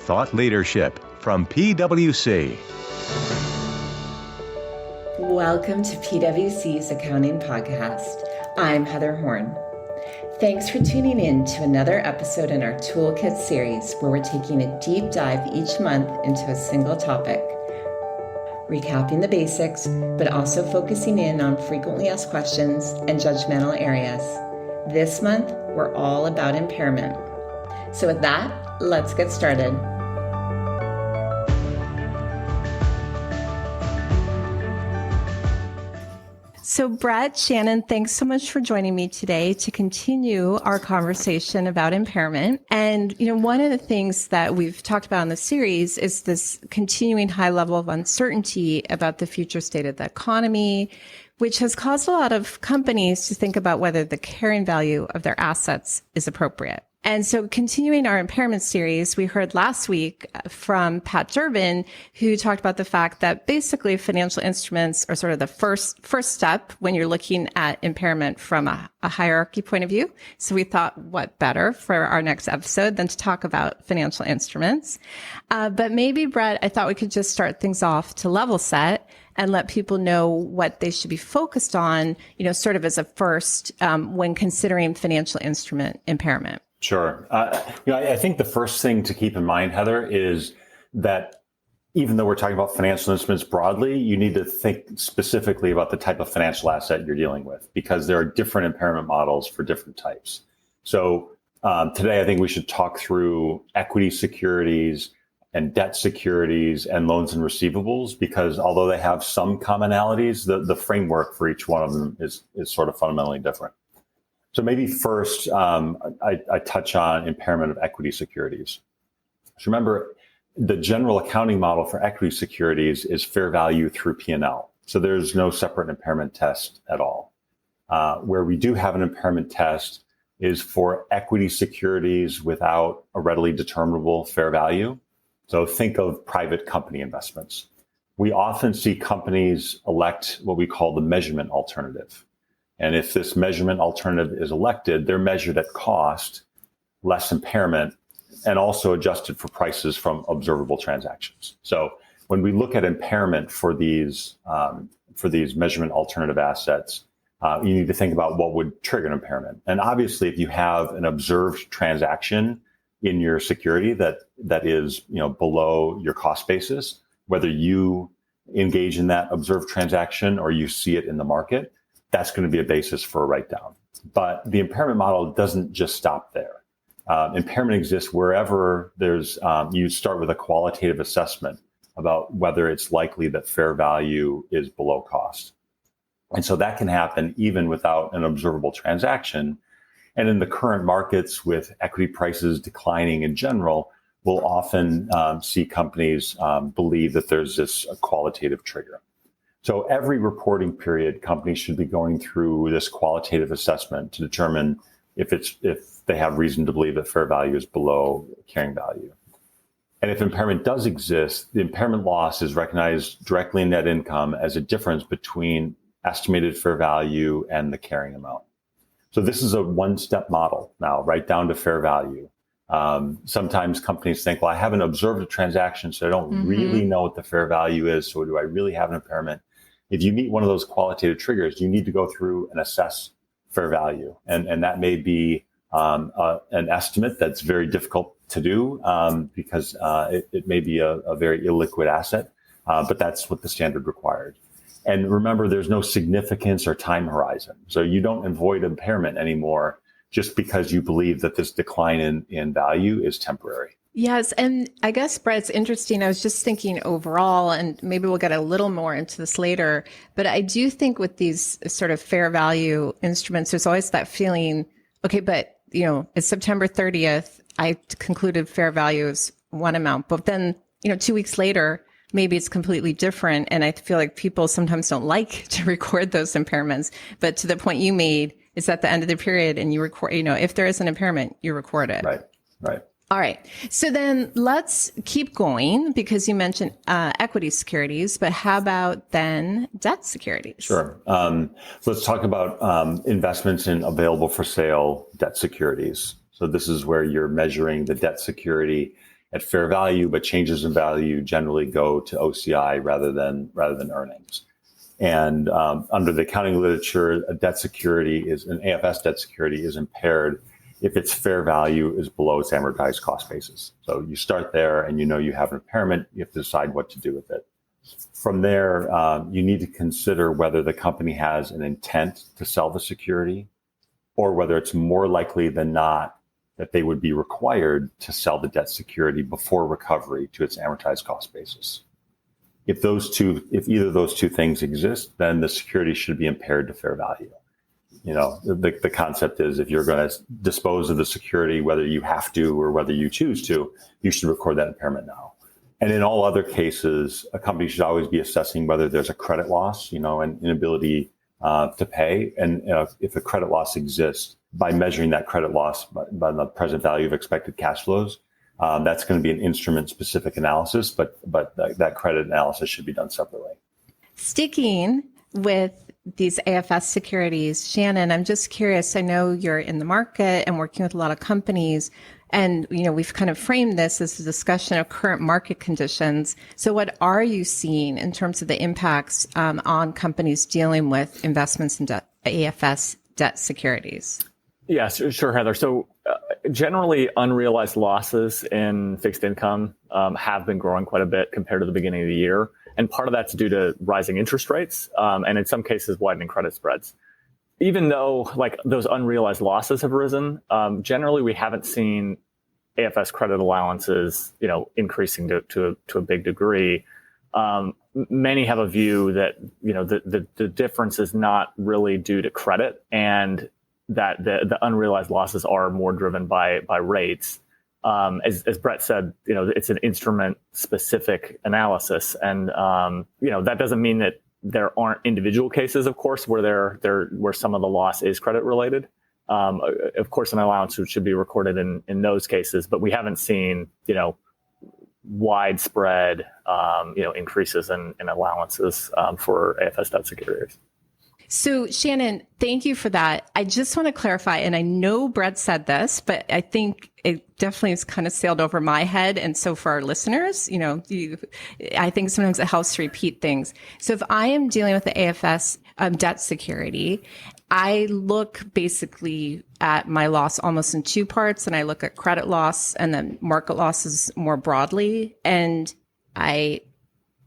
thought leadership from PwC. Welcome to PwC's Accounting Podcast. I'm Heather Horn. Thanks for tuning in to another episode in our Toolkit series, where we're taking a deep dive each month into a single topic, recapping the basics, but also focusing in on frequently asked questions and judgmental areas. This month, we're all about impairment. So with that, let's get started. So Bret, Shannon, thanks so much for joining me today to continue our conversation about impairment. And, one of the things that we've talked about in the series is this continuing high level of uncertainty about the future state of the economy, which has caused a lot of companies to think about whether the carrying value of their assets is appropriate. And so continuing our impairment series, we heard last week from Pat Durbin, who talked about the fact that basically financial instruments are sort of the first step when you're looking at impairment from a hierarchy point of view. So we thought, what better for our next episode than to talk about financial instruments. But maybe, Bret, I thought we could just start things off to level set and let people know what they should be focused on, sort of as a first when considering financial instrument impairment. Sure. I think the first thing to keep in mind, Heather, is that even though we're talking about financial instruments broadly, you need to think specifically about the type of financial asset you're dealing with, because there are different impairment models for different types. So today, I think we should talk through equity securities and debt securities and loans and receivables, because although they have some commonalities, the framework for each one of them is sort of fundamentally different. So maybe first, I touch on impairment of equity securities. So remember, the general accounting model for equity securities is fair value through P&L. So there's no separate impairment test at all. Where we do have an impairment test is for equity securities without a readily determinable fair value. So think of private company investments. We often see companies elect what we call the measurement alternative. And if this measurement alternative is elected, they're measured at cost, less impairment, and also adjusted for prices from observable transactions. So when we look at impairment for these measurement alternative assets, you need to think about what would trigger an impairment. And obviously, if you have an observed transaction in your security that is below your cost basis, whether you engage in that observed transaction or you see it in the market, that's going to be a basis for a write-down. But the impairment model doesn't just stop there. Impairment exists wherever there's, you start with a qualitative assessment about whether it's likely that fair value is below cost. And so that can happen even without an observable transaction. And in the current markets, with equity prices declining in general, we'll often see companies believe that there's this qualitative trigger. So every reporting period, companies should be going through this qualitative assessment to determine if they have reason to believe that fair value is below carrying value. And if impairment does exist, the impairment loss is recognized directly in net income as a difference between estimated fair value and the carrying amount. So this is a one-step model now, right down to fair value. Sometimes companies think, well, I haven't observed a transaction, so I don't really know what the fair value is. So do I really have an impairment? If you meet one of those qualitative triggers, you need to go through and assess fair value. And that may be an estimate that's very difficult to do because it may be a very illiquid asset, but that's what the standard required. And remember, there's no significance or time horizon. So you don't avoid impairment anymore just because you believe that this decline in value is temporary. Yes. And I guess, Bret, it's interesting. I was just thinking overall, and maybe we'll get a little more into this later, but I do think with these sort of fair value instruments, there's always that feeling, okay, but, it's September 30th. I concluded fair value is one amount, but then, 2 weeks later, maybe it's completely different. And I feel like people sometimes don't like to record those impairments. But to the point you made, it's at the end of the period and you record, if there is an impairment, you record it. Right. All right. So then let's keep going because you mentioned equity securities, but how about then debt securities? Sure. So let's talk about investments in available for sale debt securities. So this is where you're measuring the debt security at fair value, but changes in value generally go to OCI rather than earnings. And under the accounting literature, an AFS debt security is impaired if its fair value is below its amortized cost basis. So you start there and you have an impairment, you have to decide what to do with it. From there, you need to consider whether the company has an intent to sell the security or whether it's more likely than not that they would be required to sell the debt security before recovery to its amortized cost basis. If either of those two things exist, then the security should be impaired to fair value. The concept is if you're going to dispose of the security, whether you have to or whether you choose to, you should record that impairment now. And in all other cases, a company should always be assessing whether there's a credit loss, an inability to pay. And if a credit loss exists, by measuring that credit loss by the present value of expected cash flows, that's going to be an instrument-specific analysis, but that credit analysis should be done separately. Sticking with these AFS securities, Shannon, I'm just curious. I know you're in the market and working with a lot of companies, and we've kind of framed this as a discussion of current market conditions. So what are you seeing in terms of the impacts on companies dealing with investments in AFS debt securities? Yeah, sure, Heather. So generally, unrealized losses in fixed income have been growing quite a bit compared to the beginning of the year. And part of that's due to rising interest rates and in some cases, widening credit spreads. Even though those unrealized losses have risen, generally, we haven't seen AFS credit allowances, increasing to a big degree. Many have a view that, the difference is not really due to credit and that the unrealized losses are more driven by rates. As Bret said, it's an instrument specific analysis. And, that doesn't mean that there aren't individual cases, of course, where where some of the loss is credit related. Of course, an allowance should be recorded in those cases, but we haven't seen, widespread, increases in allowances for AFS debt securities. So Shannon, thank you for that. I just want to clarify, and I know Bret said this, but I think it definitely has kind of sailed over my head. And so for our listeners, I think sometimes it helps to repeat things. So if I am dealing with the AFS debt security, I look basically at my loss almost in two parts, and I look at credit loss and then market losses more broadly. And I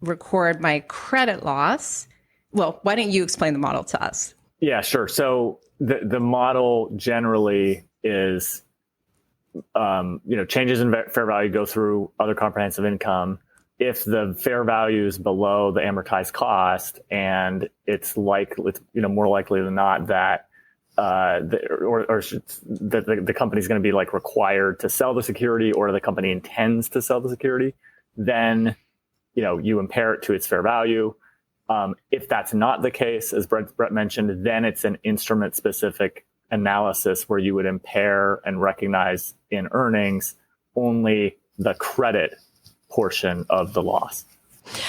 record my credit loss. Well, why don't you explain the model to us? Yeah, sure. So the model generally is, changes in fair value go through other comprehensive income. If the fair value is below the amortized cost, and it's more likely than not that the company is going to be required to sell the security, or the company intends to sell the security, then you impair it to its fair value. If that's not the case, as Bret mentioned, then it's an instrument-specific analysis where you would impair and recognize in earnings only the credit portion of the loss.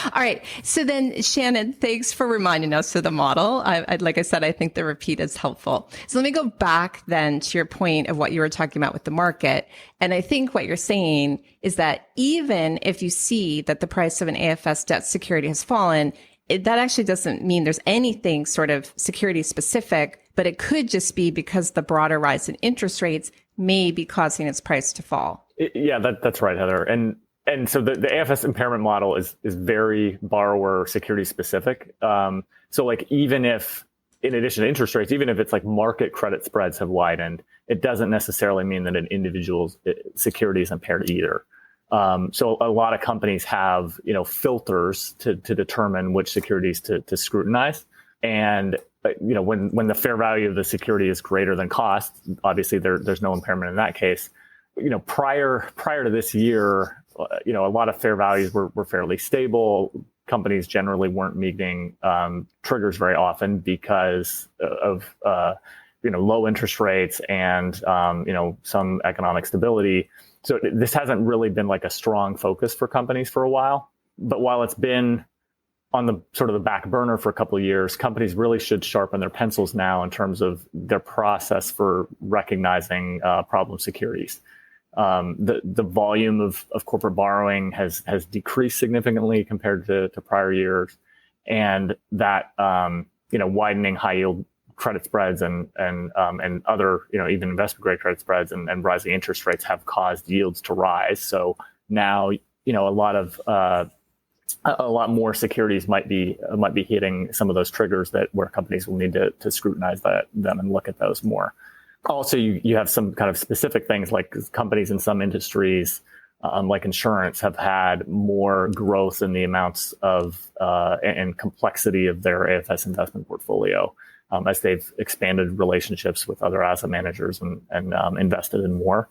All right. So then, Shannon, thanks for reminding us of the model. Like I said, I think the repeat is helpful. So let me go back then to your point of what you were talking about with the market. And I think what you're saying is that even if you see that the price of an AFS debt security has fallen, that actually doesn't mean there's anything sort of security specific, but it could just be because the broader rise in interest rates may be causing its price to fall. Yeah, that's right, Heather. And so the AFS impairment model is very borrower security specific. So even if, in addition to interest rates, even if it's market credit spreads have widened, it doesn't necessarily mean that an individual's security is impaired either. So a lot of companies have, filters to determine which securities to scrutinize. And, when the fair value of the security is greater than cost, obviously there's no impairment in that case. Prior to this year, a lot of fair values were fairly stable. Companies generally weren't meeting triggers very often because of, low interest rates and, some economic stability. So this hasn't really been a strong focus for companies for a while. But while it's been on the sort of the back burner for a couple of years, companies really should sharpen their pencils now in terms of their process for recognizing problem securities. The volume of corporate borrowing has decreased significantly compared to prior years, and that widening high yield credit spreads and other even investment grade credit spreads and rising interest rates have caused yields to rise. So now a lot more securities might be hitting some of those triggers where companies will need to scrutinize them and look at those more. Also, you have some kind of specific things like companies in some industries, like insurance, have had more growth in the amounts of and complexity of their AFS investment portfolio as they've expanded relationships with other asset managers and invested in more.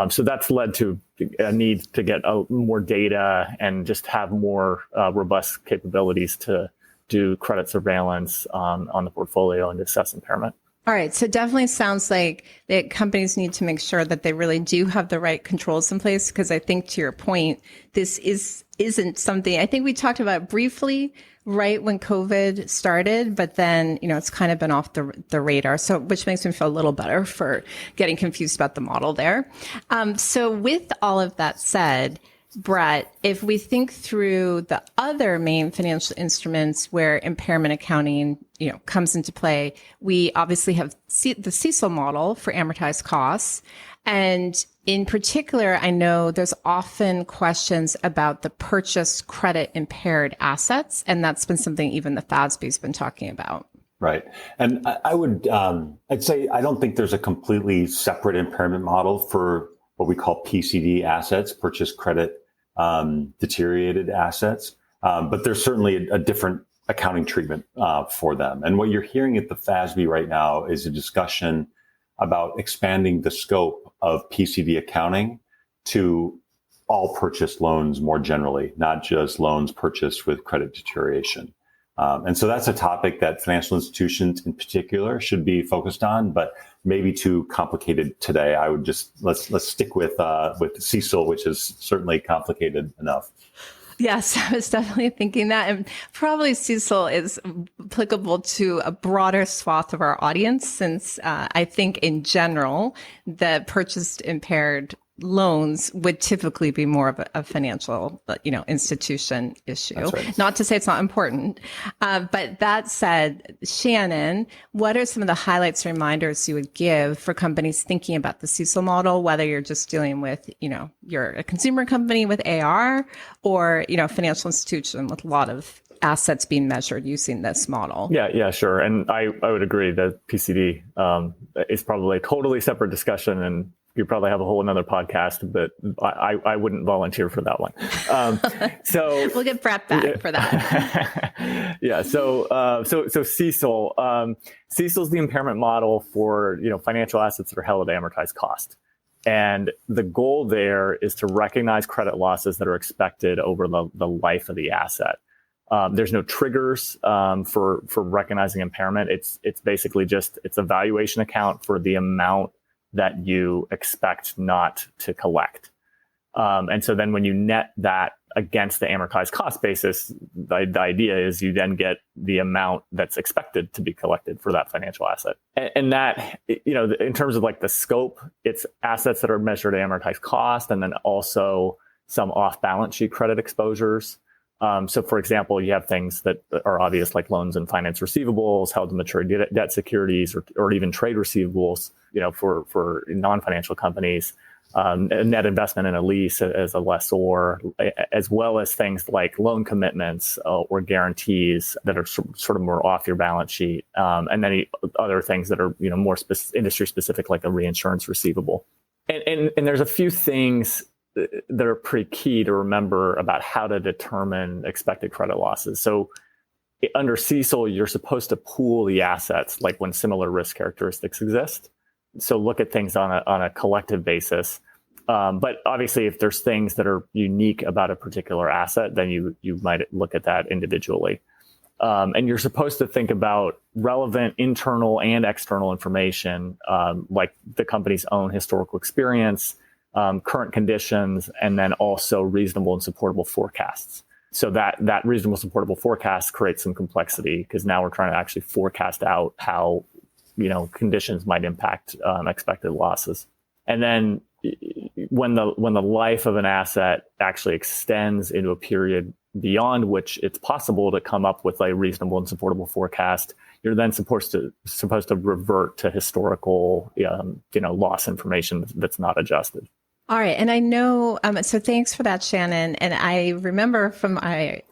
So that's led to a need to get more data and just have more robust capabilities to do credit surveillance on the portfolio and assess impairment. All right. So it definitely sounds like that companies need to make sure that they really do have the right controls in place, because I think, to your point, this isn't something I think we talked about briefly right when COVID started, but then, it's kind of been off the radar. So, which makes me feel a little better for getting confused about the model there. So with all of that said, Bret, if we think through the other main financial instruments where impairment accounting, comes into play, we obviously have the CECL model for amortized costs. And in particular, I know there's often questions about the purchased credit impaired assets. And that's been something even the FASB's been talking about. Right. And I'd say I don't think there's a completely separate impairment model for what we call PCD assets, purchase credit deteriorated assets. But there's certainly a different accounting treatment for them. And what you're hearing at the FASB right now is a discussion about expanding the scope of PCD accounting to all purchased loans more generally, not just loans purchased with credit deterioration. And so that's a topic that financial institutions in particular should be focused on, but maybe too complicated today. I would just let's stick with CECL, which is certainly complicated enough. Yes, I was definitely thinking that. And probably CECL is applicable to a broader swath of our audience, since I think in general, the purchased impaired loans would typically be more of a financial, institution issue. That's right. Not to say it's not important. But that said, Shannon, what are some of the highlights or reminders you would give for companies thinking about the CECL model, whether you're just dealing with, you're a consumer company with AR or, a financial institution with a lot of assets being measured using this model? Yeah, sure. And I would agree that PCD is probably a totally separate discussion, and you probably have a whole another podcast, but I wouldn't volunteer for that one. So we'll get Bret back for that. Yeah. So CECL, CECL is the impairment model for, financial assets that are held at amortized cost. And the goal there is to recognize credit losses that are expected over the life of the asset. There's no triggers for recognizing impairment. It's basically just, it's a valuation account for the amount that you expect not to collect. And so then when you net that against the amortized cost basis, the idea is you then get the amount that's expected to be collected for that financial asset. And that, in terms of like the scope, it's assets that are measured at amortized cost, and then also some off-balance sheet credit exposures. So for example, you have things that are obvious, like loans and finance receivables, held to maturity debt securities, or even trade receivables, for non-financial companies, net investment in a lease as a lessor, as well as things like loan commitments or guarantees that are sort of more off your balance sheet. And then other things that are, more industry specific, like a reinsurance receivable. And there's a few things that are pretty key to remember about how to determine expected credit losses. So under CECL, you're supposed to pool the assets like when similar risk characteristics exist. So look at things on a collective basis. But obviously, if there's things that are unique about a particular asset, then you might look at that individually. And you're supposed to think about relevant internal and external information, like the company's own historical experience, current conditions, and then also reasonable and supportable forecasts. So that reasonable supportable forecast creates some complexity, because now we're trying to actually forecast out how, conditions might impact expected losses. And then, when the life of an asset actually extends into a period beyond which it's possible to come up with a reasonable and supportable forecast, you're then supposed to revert to historical, loss information that's not adjusted. All right. And I know, so thanks for that, Shannon. And I remember from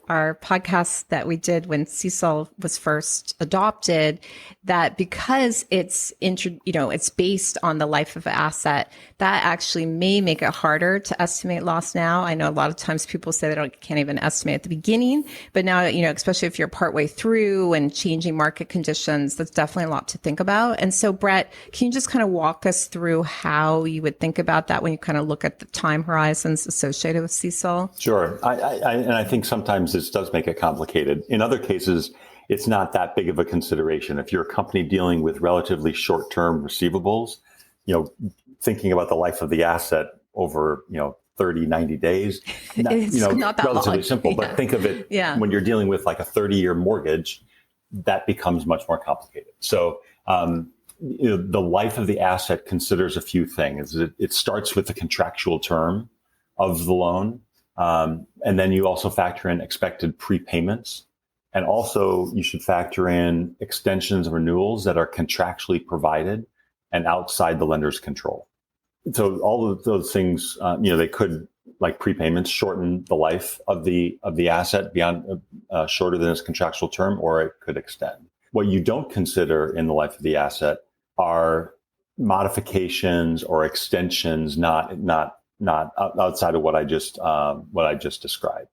our podcast that we did when CECL was first adopted, that because it's based on the life of an asset, that actually may make it harder to estimate loss now. I know a lot of times people say they can't even estimate at the beginning, but now, especially if you're partway through and changing market conditions, that's definitely a lot to think about. And so, Bret, can you just kind of walk us through how you would think about that when you kind of look at the time horizons associated with CECL? Sure. I think sometimes this does make it complicated. In other cases, it's not that big of a consideration. If you're a company dealing with relatively short-term receivables, thinking about the life of the asset over, 30, 90 days, not that relatively long. Simple. Yeah. But think of it when you're dealing with like a 30-year mortgage, that becomes much more complicated. So, the life of the asset considers a few things. It starts with the contractual term of the loan. And then you also factor in expected prepayments. And also you should factor in extensions and renewals that are contractually provided and outside the lender's control. So all of those things, they could, like prepayments, shorten the life of the asset beyond shorter than its contractual term, or it could extend. What you don't consider in the life of the asset are modifications or extensions, not outside of what I just described.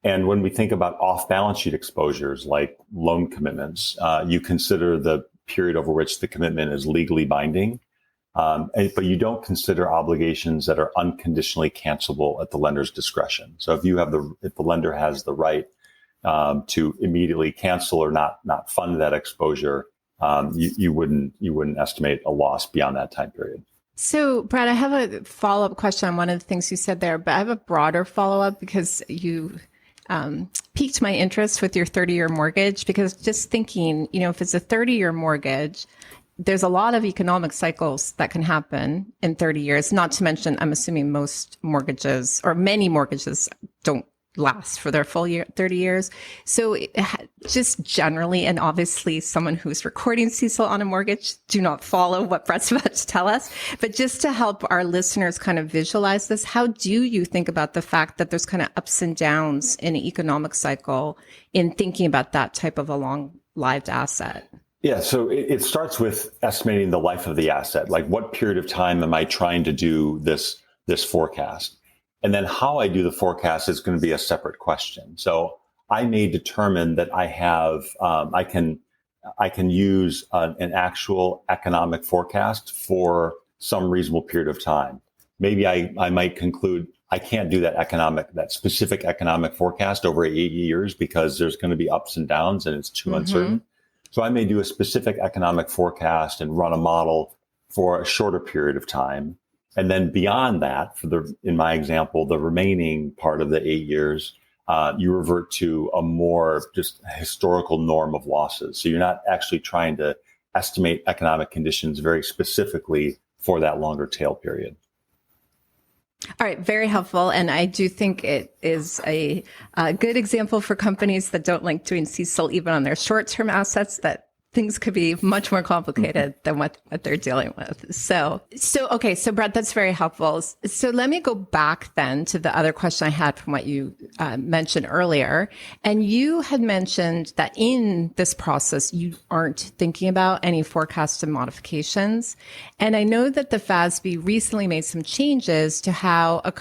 And when we think about off-balance sheet exposures like loan commitments, you consider the period over which the commitment is legally binding, but you don't consider obligations that are unconditionally cancelable at the lender's discretion. So if the lender has the right to immediately cancel or not fund that exposure, you wouldn't estimate a loss beyond that time period. So, Bret, I have a follow-up question on one of the things you said there, but I have a broader follow-up because you piqued my interest with your 30-year mortgage, because just thinking, if it's a 30-year mortgage, there's a lot of economic cycles that can happen in 30 years, not to mention, I'm assuming most mortgages or many mortgages don't last for their full 30 years. So just generally, and obviously someone who's recording CECL on a mortgage, do not follow what Bret's about to tell us. But just to help our listeners kind of visualize this, how do you think about the fact that there's kind of ups and downs in an economic cycle in thinking about that type of a long-lived asset? Yeah, so it starts with estimating the life of the asset. Like, what period of time am I trying to do this forecast? And then how I do the forecast is going to be a separate question. So I may determine that I have, I can use an actual economic forecast for some reasonable period of time. Maybe I might conclude I can't do that specific economic forecast over 8 years because there's going to be ups and downs and it's too uncertain. So I may do a specific economic forecast and run a model for a shorter period of time. And then beyond that, in my example, the remaining part of the 8 years, you revert to a more just historical norm of losses. So you're not actually trying to estimate economic conditions very specifically for that longer tail period. All right. Very helpful. And I do think it is a good example for companies that don't like doing CECL even on their short-term assets, that things could be much more complicated than what they're dealing with. So okay. So Bret, that's very helpful. So let me go back then to the other question I had from what you mentioned earlier. And you had mentioned that in this process, you aren't thinking about any forecasted modifications. And I know that the FASB recently made some changes to how a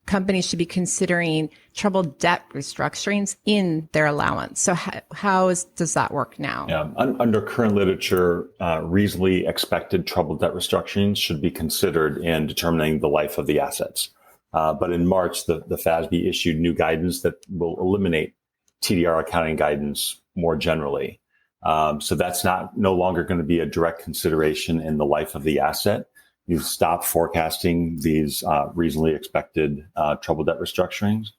company should be considering troubled debt restructurings in their allowance. So how does that work now? Yeah, under current literature, reasonably expected troubled debt restructurings should be considered in determining the life of the assets. But in March, the FASB issued new guidance that will eliminate TDR accounting guidance more generally. So that's no longer going to be a direct consideration in the life of the asset. You've stopped forecasting these reasonably expected troubled debt restructurings,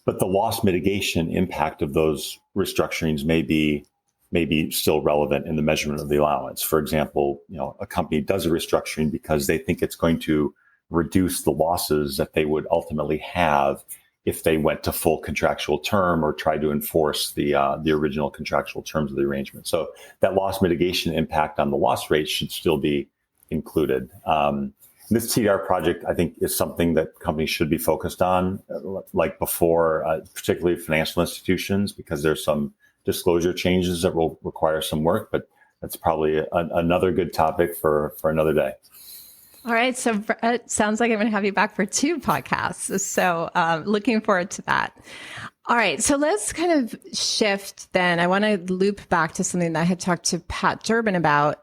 but the loss mitigation impact of those restructurings may be still relevant in the measurement of the allowance. For example, a company does a restructuring because they think it's going to reduce the losses that they would ultimately have if they went to full contractual term or tried to enforce the original contractual terms of the arrangement. So that loss mitigation impact on the loss rate should still be included. This TDR project, I think, is something that companies should be focused on, like before, particularly financial institutions, because there's some disclosure changes that will require some work, but that's probably another good topic for another day. All right. So it sounds like I'm going to have you back for 2 podcasts. So looking forward to that. All right. So let's kind of shift then. I want to loop back to something that I had talked to Pat Durbin about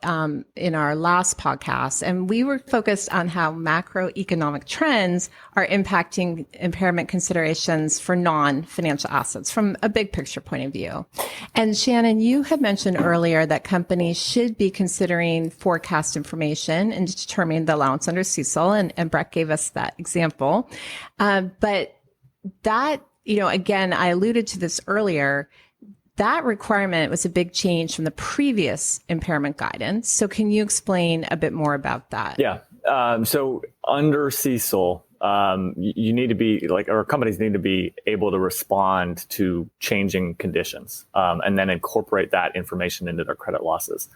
in our last podcast. And we were focused on how macroeconomic trends are impacting impairment considerations for non-financial assets from a big picture point of view. And Shannon, you had mentioned earlier that companies should be considering forecast information and determining the allowance under CECL. And Bret gave us that example. But that, again, I alluded to this earlier, that requirement was a big change from the previous impairment guidance. So can you explain a bit more about that? Yeah. So under CECL, you need to be or companies need to be able to respond to changing conditions, and then incorporate that information into their credit losses.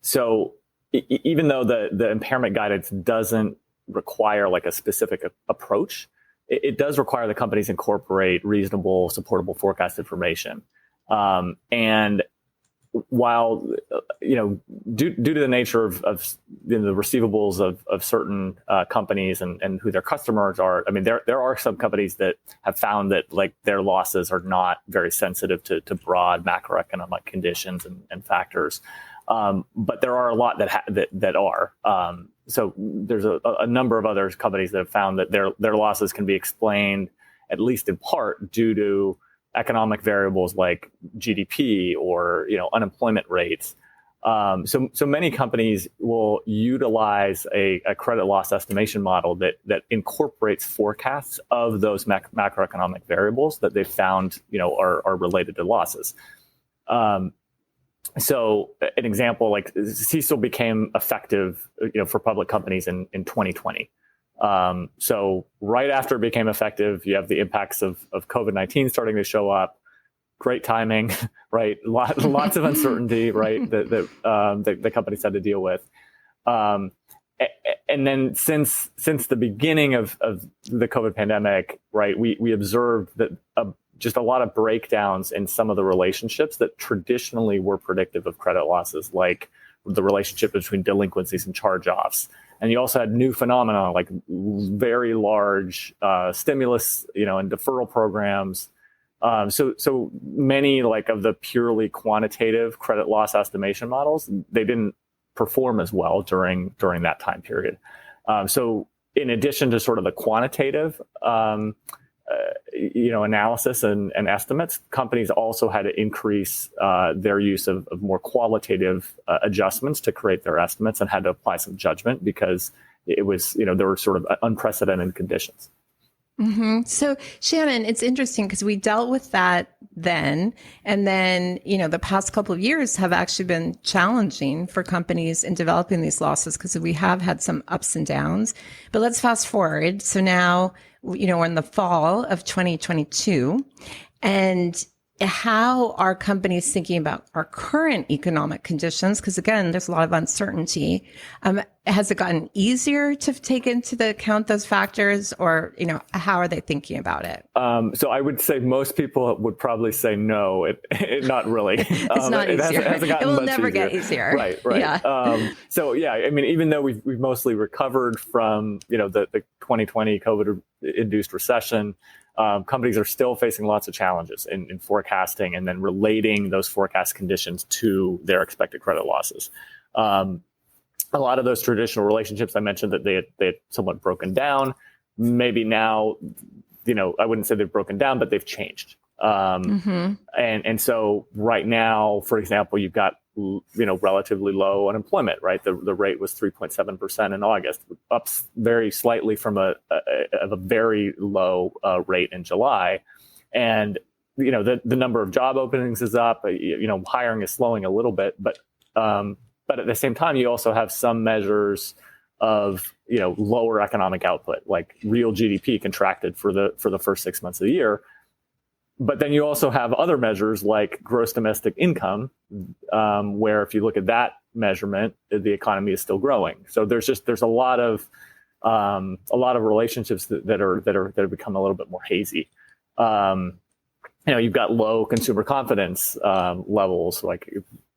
So even though the impairment guidance doesn't require a specific approach, it does require the companies incorporate reasonable, supportable forecast information. And while, due to the nature of the receivables of certain companies and who their customers are, I mean, there are some companies that have found that their losses are not very sensitive to broad macroeconomic conditions and factors. But there are a lot that are. So there's a number of other companies that have found that their losses can be explained, at least in part, due to economic variables like GDP or unemployment rates. So many companies will utilize a credit loss estimation model that incorporates forecasts of those macroeconomic variables that they've found are related to losses. So an example, CECL became effective, for public companies in 2020. So right after it became effective, you have the impacts of COVID-19 starting to show up. Great timing, right? Lots of uncertainty, right? That the companies had to deal with. And then since the beginning of the COVID pandemic, right, we observed that just a lot of breakdowns in some of the relationships that traditionally were predictive of credit losses, like the relationship between delinquencies and charge-offs. And you also had new phenomena like very large stimulus, and deferral programs. So many of the purely quantitative credit loss estimation models, they didn't perform as well during that time period. So in addition to sort of the quantitative analysis and estimates, companies also had to increase their use of more qualitative adjustments to create their estimates, and had to apply some judgment because it was, there were sort of unprecedented conditions. Mm-hmm. So Shannon, it's interesting because we dealt with that then, and then, the past couple of years have actually been challenging for companies in developing these losses because we have had some ups and downs. But let's fast forward. So now, we're in the fall of 2022, and how are companies thinking about our current economic conditions? Because again, there's a lot of uncertainty. Has it gotten easier to take into the account those factors, or how are they thinking about it? So I would say most people would probably say no. It not really. It's not easier. It will never get easier. Right. Yeah. So yeah, I mean, even though we've mostly recovered from the 2020 COVID-induced recession, companies are still facing lots of challenges in forecasting and then relating those forecast conditions to their expected credit losses. A lot of those traditional relationships I mentioned that they had somewhat broken down. Maybe now, I wouldn't say they've broken down, but they've changed. And so right now, for example, you've got relatively low unemployment, right? The rate was 3.7% in August, up very slightly from a very low rate in July. And the number of job openings is up. Hiring is slowing a little bit, but at the same time, you also have some measures of lower economic output, like real GDP contracted for the first 6 months of the year. But then you also have other measures like gross domestic income, where if you look at that measurement, the economy is still growing. So there's a lot of relationships that have become a little bit more hazy. You've got low consumer confidence levels, like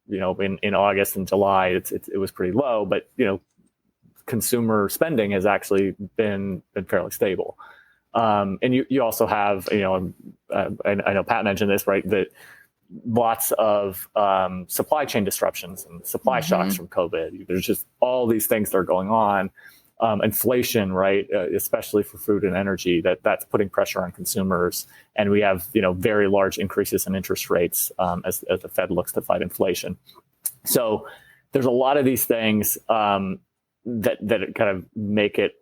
in August and July, it was pretty low, but consumer spending has actually been fairly stable. And you also have, I know Pat mentioned this, right, that lots of supply chain disruptions and supply shocks from COVID. There's just all these things that are going on. Inflation, right, especially for food and energy, that's putting pressure on consumers. And we have, very large increases in interest rates as the Fed looks to fight inflation. So there's a lot of these things that kind of make it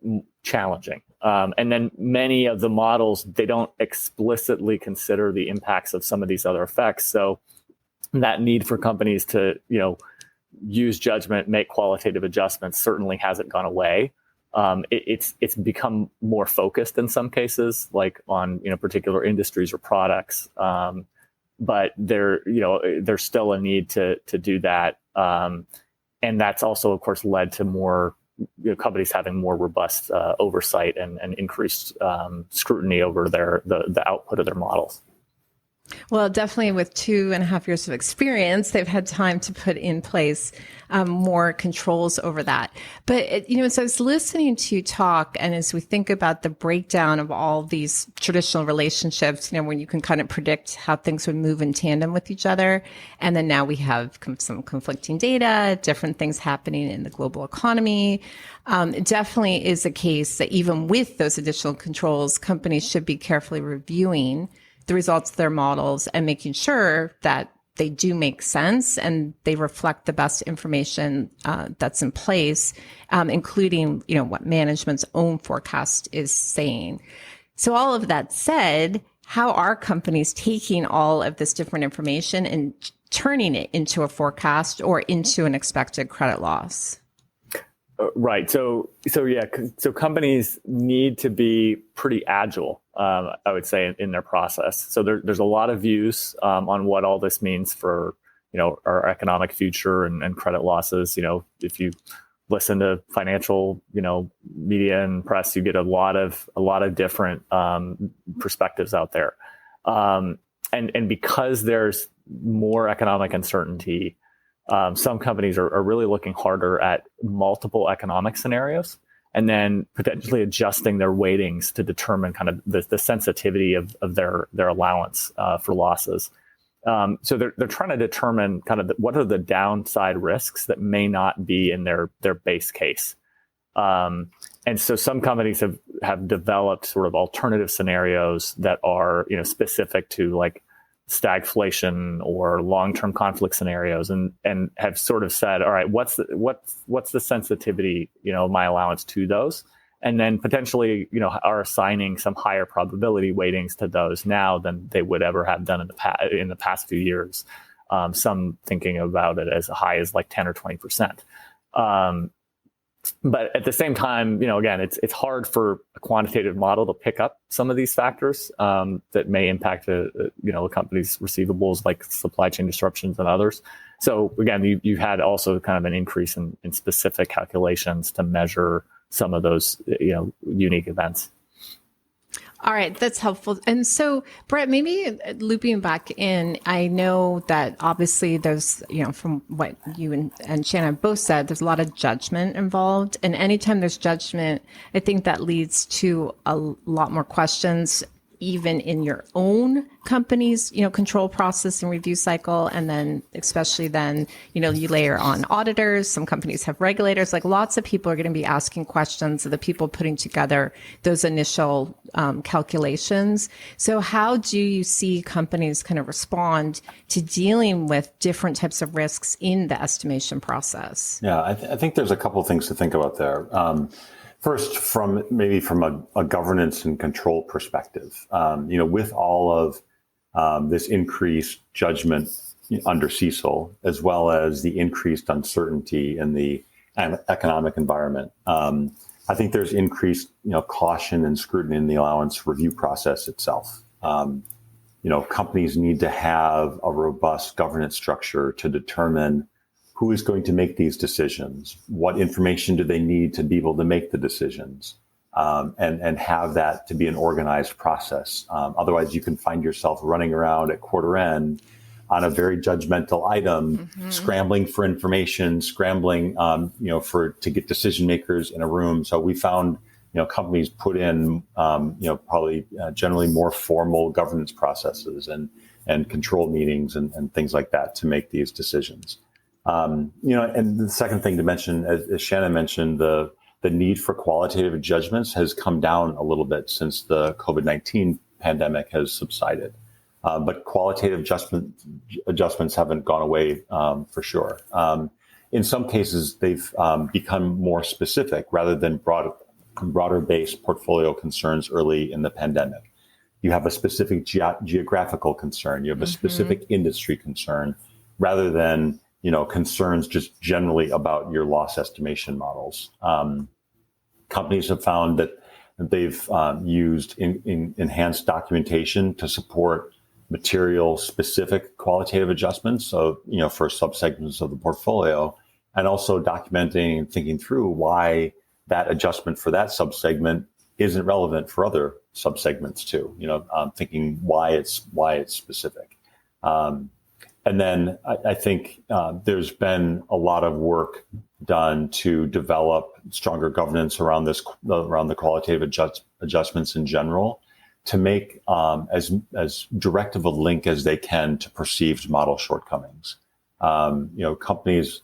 challenging. And then many of the models, they don't explicitly consider the impacts of some of these other effects. So that need for companies to, use judgment, make qualitative adjustments certainly hasn't gone away. It's become more focused in some cases, like on particular industries or products. But there's still a need to do that, and that's also, of course, led to more companies having more robust oversight and increased scrutiny over the output of their models. Well, definitely with 2.5 years of experience, they've had time to put in place more controls over that. But, as I was listening to you talk, and as we think about the breakdown of all these traditional relationships, when you can kind of predict how things would move in tandem with each other. And then now we have some conflicting data, different things happening in the global economy. It definitely is a case that even with those additional controls, companies should be carefully reviewing the results of their models and making sure that they do make sense and they reflect the best information that's in place, including, what management's own forecast is saying. So all of that said, how are companies taking all of this different information and turning it into a forecast or into an expected credit loss? Right. So companies need to be pretty agile, I would say, in their process. So there's a lot of views on what all this means for, our economic future and credit losses. If you listen to financial, media and press, you get a lot of different perspectives out there. And because there's more economic uncertainty, some companies are really looking harder at multiple economic scenarios and then potentially adjusting their weightings to determine kind of the sensitivity of their allowance for losses. So they're trying to determine kind of what are the downside risks that may not be in their base case. And so some companies have developed sort of alternative scenarios that are specific to like stagflation or long-term conflict scenarios, and have sort of said, all right, what's the sensitivity, of my allowance to those, and then potentially, are assigning some higher probability weightings to those now than they would ever have done in the past few years. Some thinking about it as high as like 10 or 20%. But at the same time, again, it's hard for a quantitative model to pick up some of these factors that may impact a company's receivables, like supply chain disruptions and others. So again, you had also kind of an increase in specific calculations to measure some of those unique events. All right, that's helpful. And so, Bret, maybe looping back in, I know that obviously there's, from what you and Shannon both said, there's a lot of judgment involved. And anytime there's judgment, I think that leads to a lot more questions, even in your own company's, control process and review cycle. And then especially then, you layer on auditors. Some companies have regulators. Like lots of people are going to be asking questions of the people putting together those initial calculations. So how do you see companies kind of respond to dealing with different types of risks in the estimation process? Yeah, I think there's a couple of things to think about there. First, from a governance and control perspective, with all of this increased judgment under CECL, as well as the increased uncertainty in the economic environment. I think there's increased, caution and scrutiny in the allowance review process itself. Companies need to have a robust governance structure to determine who is going to make these decisions, what information do they need to be able to make the decisions, and have that to be an organized process. Otherwise, you can find yourself running around at quarter end on a very judgmental item, scrambling for information, scrambling, to get decision makers in a room. So we found, companies put in, probably generally more formal governance processes and control meetings and things like that to make these decisions. And the second thing to mention, as Shannon mentioned, the need for qualitative judgments has come down a little bit since the COVID-19 pandemic has subsided. But qualitative adjustments haven't gone away for sure. In some cases, they've become more specific rather than broader-based portfolio concerns early in the pandemic. You have a specific geographical concern. You have a specific industry concern rather than concerns just generally about your loss estimation models. Companies have found that they've used enhanced documentation to support material specific qualitative adjustments. So, for subsegments of the portfolio, and also documenting and thinking through why that adjustment for that subsegment isn't relevant for other subsegments too. Thinking why it's specific. And then I think there's been a lot of work done to develop stronger governance around the qualitative adjustments in general, to make as direct of a link as they can to perceived model shortcomings. Companies,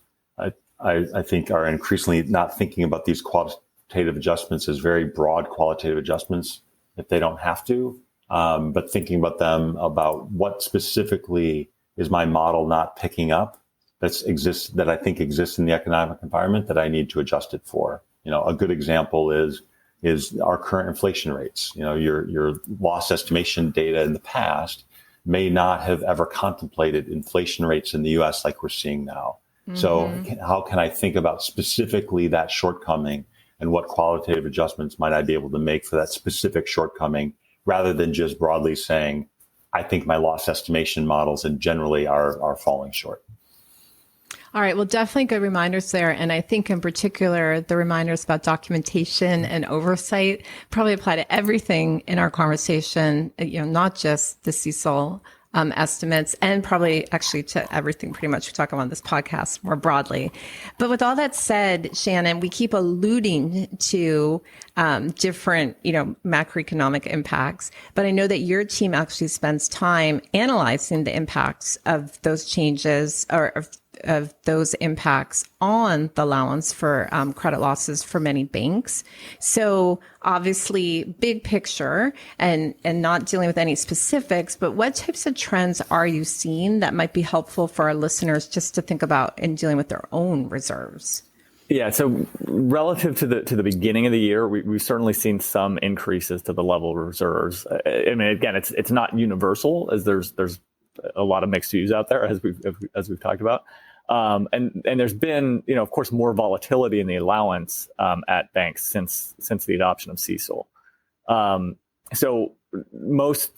I think, are increasingly not thinking about these qualitative adjustments as very broad qualitative adjustments if they don't have to, but thinking about them about what specifically is my model not picking up that I think exists in the economic environment that I need to adjust it for. A good example is our current inflation rates. Your loss estimation data in the past may not have ever contemplated inflation rates in the U.S. like we're seeing now. So how can I think about specifically that shortcoming and what qualitative adjustments might I be able to make for that specific shortcoming, rather than just broadly saying, I think my loss estimation models and generally are falling short. All right. Well, definitely good reminders there. And I think in particular, the reminders about documentation and oversight probably apply to everything in our conversation, not just the CECL estimates, and probably actually to everything pretty much we talk about on this podcast more broadly. But with all that said, Shannon, we keep alluding to different, macroeconomic impacts. But I know that your team actually spends time analyzing the impacts of those changes or of those impacts on the allowance for credit losses for many banks. So obviously big picture and not dealing with any specifics, but what types of trends are you seeing that might be helpful for our listeners just to think about in dealing with their own reserves? Yeah. So relative to the beginning of the year, we've certainly seen some increases to the level of reserves. I mean, again, it's not universal, as there's a lot of mixed views out there, as we've talked about. And there's been, of course, more volatility in the allowance at banks since the adoption of CECL. So most,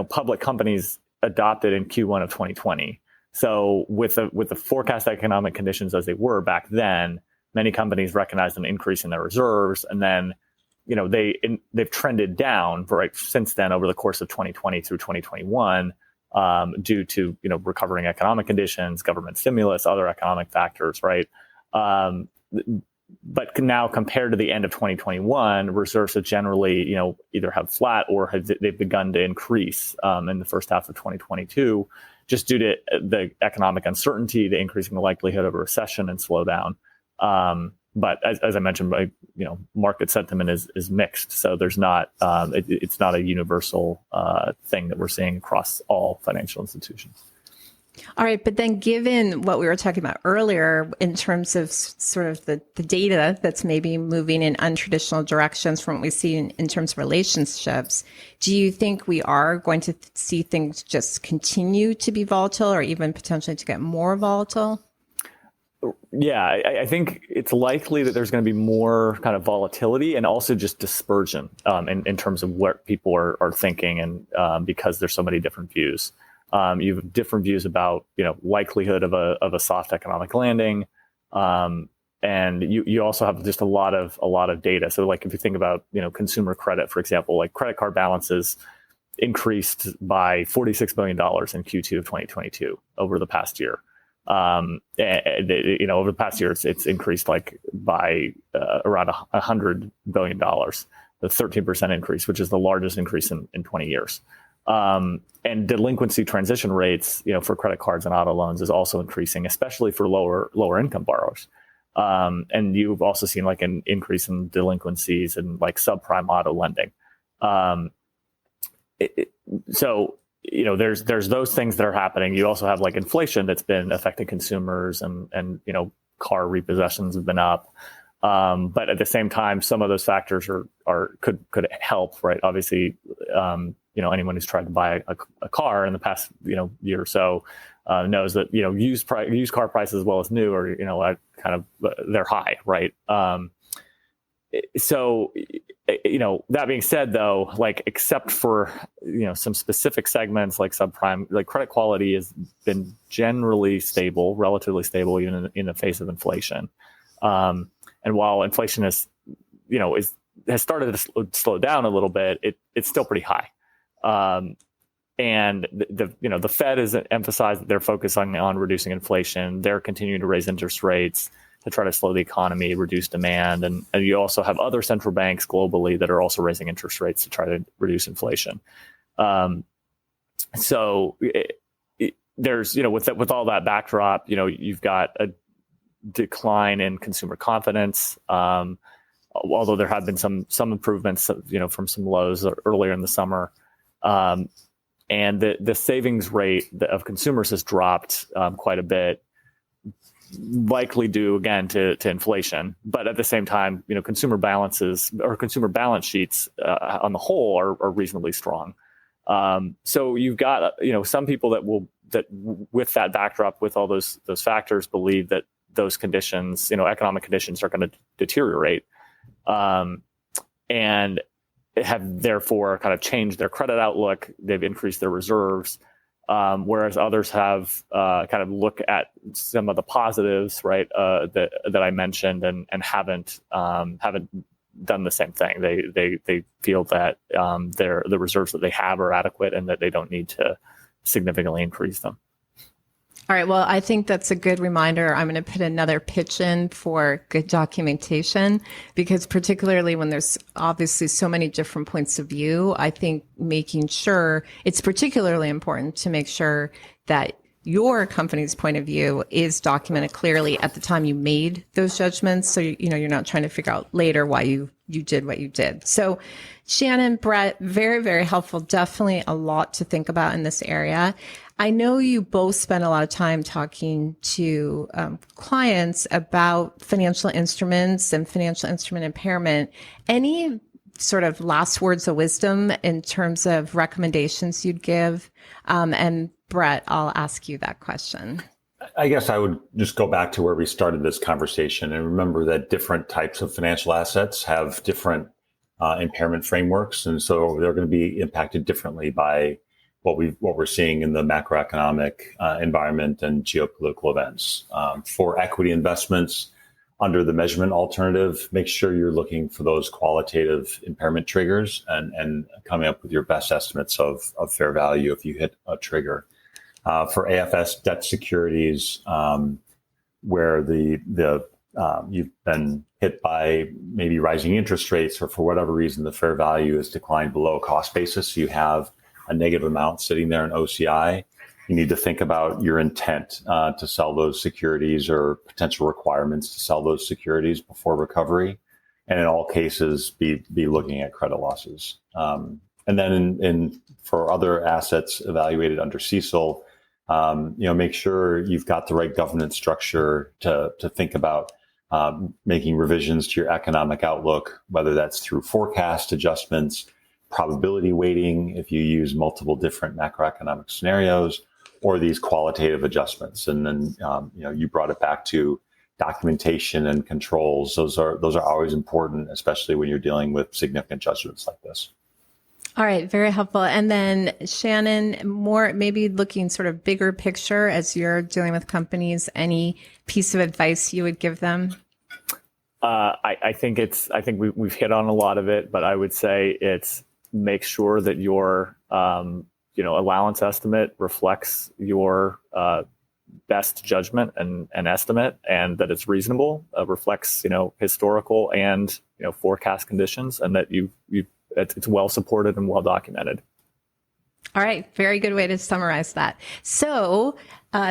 public companies adopted in Q1 of 2020. So with the forecast economic conditions as they were back then, many companies recognized an increase in their reserves, and then, they've trended down since then over the course of 2020 through 2021. Due to recovering economic conditions, government stimulus, other economic factors, right? But now compared to the end of 2021, reserves have generally either have flat or they've begun to increase in the first half of 2022, just due to the economic uncertainty, the increasing likelihood of a recession and slowdown. But as I mentioned, market sentiment is mixed. So there's not, it's not a universal thing that we're seeing across all financial institutions. All right. But then given what we were talking about earlier in terms of sort of the data that's maybe moving in untraditional directions from what we see in terms of relationships, do you think we are going to see things just continue to be volatile or even potentially to get more volatile? Yeah, I think it's likely that there's going to be more kind of volatility and also just dispersion in terms of what people are thinking, and because there's so many different views. You have different views about likelihood of a soft economic landing, and you also have just a lot of data. So like if you think about consumer credit, for example, like credit card balances increased by $46 billion in Q2 of 2022 over the past year. Over the past year, it's increased like by around $100 billion, the 13% increase, which is the largest increase in 20 years. And delinquency transition rates, for credit cards and auto loans is also increasing, especially for lower income borrowers. And you've also seen like an increase in delinquencies and like subprime auto lending. So there's those things that are happening. You also have like inflation that's been affecting consumers, and car repossessions have been up. But at the same time, some of those factors could help, right? Obviously, anyone who's tried to buy a car in the past year or so knows that used car prices as well as new are they're high, right? So that being said, though, like except for some specific segments like subprime, like credit quality has been generally stable, relatively stable, even in the face of inflation. And while inflation has started to slow down a little bit, it's still pretty high. And the Fed has emphasized that they're focusing on reducing inflation. They're continuing to raise interest rates to try to slow the economy, reduce demand. And you also have other central banks globally that are also raising interest rates to try to reduce inflation. So there's, with all that backdrop, you've got a decline in consumer confidence. Although there have been some improvements, from some lows earlier in the summer. And the savings rate of consumers has dropped quite a bit, likely due again to inflation. But at the same time, consumer balances or consumer balance sheets on the whole are reasonably strong. So you've got some people that with that backdrop, with all those factors, believe that those conditions, economic conditions, are going to deteriorate, and have therefore kind of changed their credit outlook. They've increased their reserves. Whereas others have kind of look at some of the positives, right, that I mentioned, and haven't done the same thing. They feel that the reserves that they have are adequate and that they don't need to significantly increase them. All right. Well, I think that's a good reminder. I'm going to put another pitch in for good documentation, because particularly when there's obviously so many different points of view, I think making sure it's particularly important to make sure that your company's point of view is documented clearly at the time you made those judgments. So, you're not trying to figure out later why you did what you did. So Shannon, Bret, very, very helpful. Definitely a lot to think about in this area. I know you both spend a lot of time talking to clients about financial instruments and financial instrument impairment. Any sort of last words of wisdom in terms of recommendations you'd give? And Bret, I'll ask you that question. I guess I would just go back to where we started this conversation and remember that different types of financial assets have different impairment frameworks. And so they're going to be impacted differently by what we're seeing in the macroeconomic environment and geopolitical events. For equity investments under the measurement alternative, make sure you're looking for those qualitative impairment triggers and coming up with your best estimates of fair value if you hit a trigger. For AFS debt securities, where you've been hit by maybe rising interest rates, or for whatever reason the fair value has declined below cost basis, so you have a negative amount sitting there in OCI, you need to think about your intent to sell those securities or potential requirements to sell those securities before recovery. And in all cases, be looking at credit losses. And then for other assets evaluated under CECL, make sure you've got the right governance structure to think about making revisions to your economic outlook, whether that's through forecast adjustments, probability weighting if you use multiple different macroeconomic scenarios, or these qualitative adjustments. And then, you brought it back to documentation and controls. Those are always important, especially when you're dealing with significant judgments like this. All right, very helpful. And then Shannon, more maybe looking sort of bigger picture as you're dealing with companies, any piece of advice you would give them? I think we've hit on a lot of it, but I would say it's make sure that your allowance estimate reflects your best judgment and estimate, and that it's reasonable, reflects historical and forecast conditions, and that it's well supported and well documented. All right. Very good way to summarize that. So,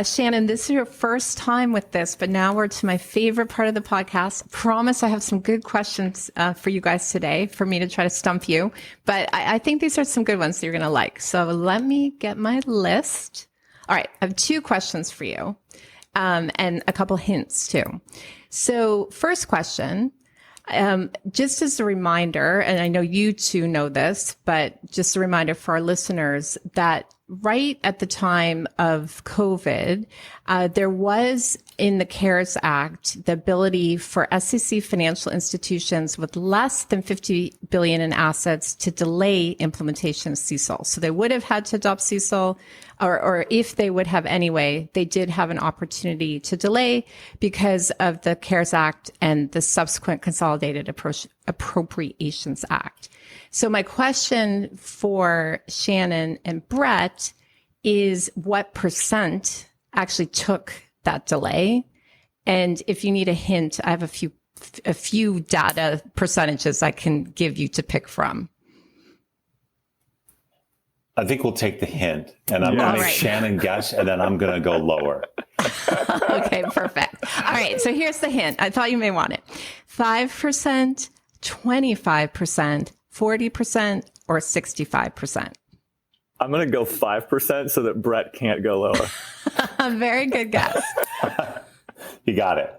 Shannon, this is your first time with this, but now we're to my favorite part of the podcast. Promise I have some good questions for you guys today for me to try to stump you. But I think these are some good ones that you're going to like. So let me get my list. All right. I have 2 questions for you and a couple hints too. So first question. Just as a reminder, and I know you two know this, but just a reminder for our listeners that right at the time of COVID, there was in the CARES Act the ability for SEC financial institutions with less than $50 billion in assets to delay implementation of CECL. So they would have had to adopt CECL, or if they would have anyway, they did have an opportunity to delay because of the CARES Act and the subsequent Consolidated Appropriations Act. So my question for Shannon and Bret is what % actually took that delay? And if you need a hint, I have a few data percentages I can give you to pick from. I think we'll take the hint, and I'm going to make Shannon guess, and then I'm going to go lower. Okay, perfect. All right, so here's the hint. I thought you may want it. 5%, 25%, 40%, or 65%? I'm going to go 5% so that Bret can't go lower. Very good guess. You got it.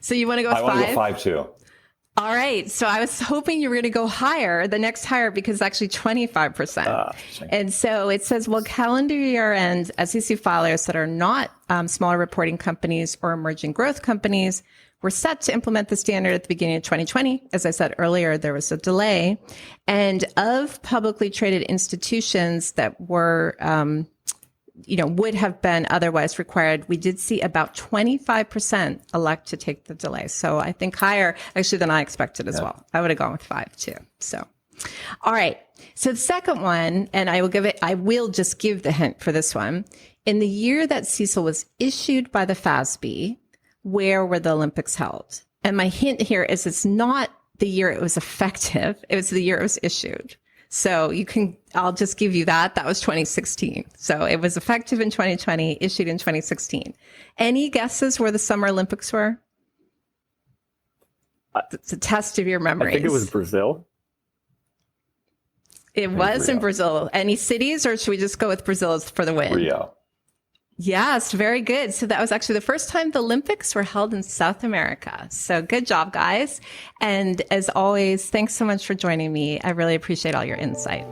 So you want to go with 5? I want to go 5 too. All right. So I was hoping you were going to go higher, the next higher, because actually 25%. And so it says, well, calendar year end SEC filers that are not smaller reporting companies or emerging growth companies were set to implement the standard at the beginning of 2020. As I said earlier, there was a delay. And of publicly traded institutions that were, would have been otherwise required, we did see about 25% elect to take the delay. So I think higher actually than I expected as well. I would have gone with 5 too. So, all right. So the second one, and I will just give the hint for this one. In the year that CECL was issued by the FASB, where were the Olympics held? And my hint here is it's not the year it was effective. It was the year it was issued. So I'll just give you that. That was 2016. So it was effective in 2020, issued in 2016. Any guesses where the Summer Olympics were? It's a test of your memories. I think it was Brazil. It was in Brazil. Any cities, or should we just go with Brazil for the win? Rio. Yes, very good. So that was actually the first time the Olympics were held in South America. So good job, guys. And as always, thanks so much for joining me. I really appreciate all your insight.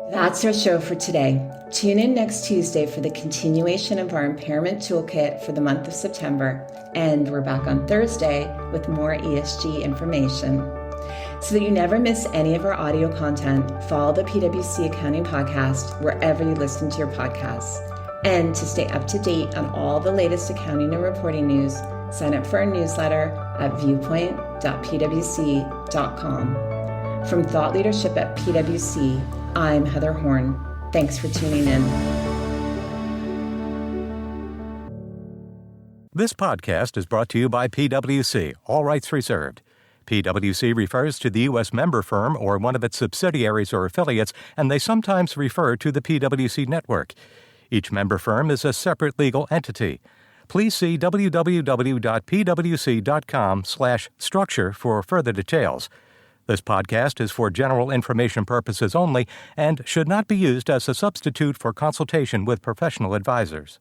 That's our show for today. Tune in next Tuesday for the continuation of our impairment toolkit for the month of September. And we're back on Thursday with more ESG information. So that you never miss any of our audio content, follow the PwC Accounting Podcast wherever you listen to your podcasts. And to stay up to date on all the latest accounting and reporting news, sign up for our newsletter at viewpoint.pwc.com. From Thought Leadership at PwC, I'm Heather Horn. Thanks for tuning in. This podcast is brought to you by PwC, all rights reserved. PwC refers to the U.S. member firm or one of its subsidiaries or affiliates, and they sometimes refer to the PwC network. Each member firm is a separate legal entity. Please see www.pwc.com/structure for further details. This podcast is for general information purposes only and should not be used as a substitute for consultation with professional advisors.